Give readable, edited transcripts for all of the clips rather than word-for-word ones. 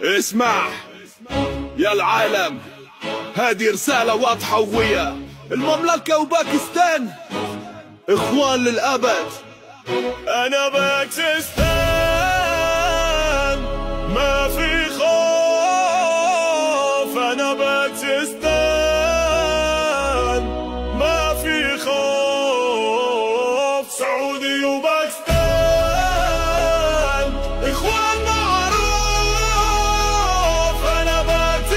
اسمع يا العالم، هذه رسالة واضحة وقوية. المملكة وباكستان اخوان للأبد. أنا باكستان ما في خوف، أنا باكستان ما في خوف. سعودي وباكستان اخوان معروف، أنا باكستان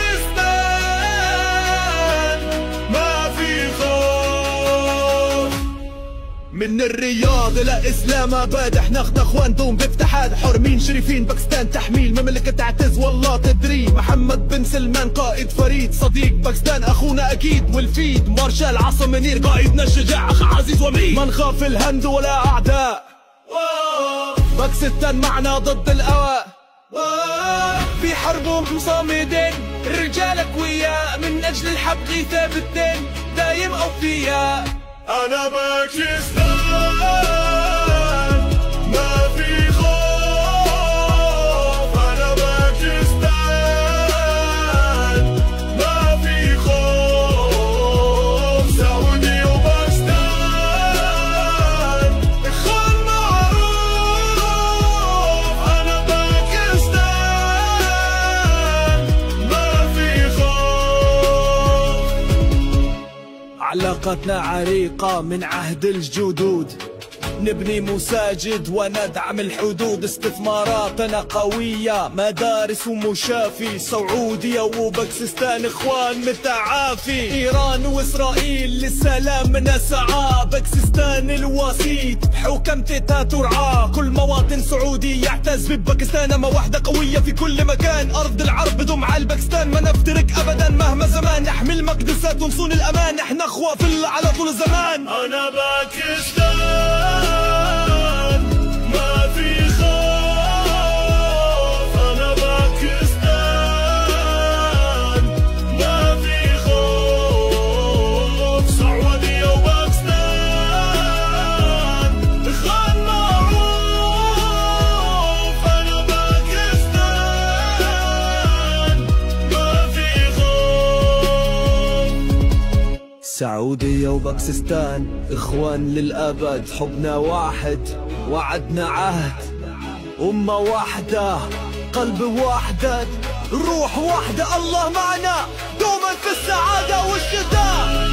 ما في خوف. من الرياض الى اسلام اباد احنا اخوان دوم باتحاد حرمين شريفين. باكستان تحميل مملكة تعتز والله تدري. محمد بن سلمان قائد فريد، صديق باكستان اخونا اكيد والفيد. مارشال عاصم منير قائدنا الشجاع، اخ عزيز ومين. ما نخاف الهند ولا اعداء، باكستان معنا ضد الاواء. في حربهم صامدين، الرجال اقوياء، من اجل الحق ثابتين دايم اوفياء. أنا باكستان ما في خوف، أنا باكستان ما في خوف. سعودي وباكستان إخوان معروف، أنا باكستان ما في خوف. علاقتنا عريقة من عهد الجدود، نبني مساجد وندعم الحدود. استثماراتنا قوية، مدارس ومشافي. سعودية وباكستان اخوان متعافي. ايران واسرائيل للسلام نسعى، باكستان الوسيط بحوكمتها ترعى. كل مواطن سعودي يعتز بباكستان، اما وحدة قوية في كل مكان. ارض العرب بدوم على الباكستان، ما نفترق ابدا مهما زمان. نحمي المقدسات ونصون الامان، احنا اخوة في الله على طول الزمان. انا باكستان ما في خوف، أنا باكستان ما في خوف. سعودية وباكستان إخوان معروف، أنا باكستان ما في خوف. سعودية وباكستان إخوان للأبد، حبنا واحد وعدنا عهد. أمة واحدة قلب واحدة روح واحدة، الله معنا دوما في السعادة والشتاء.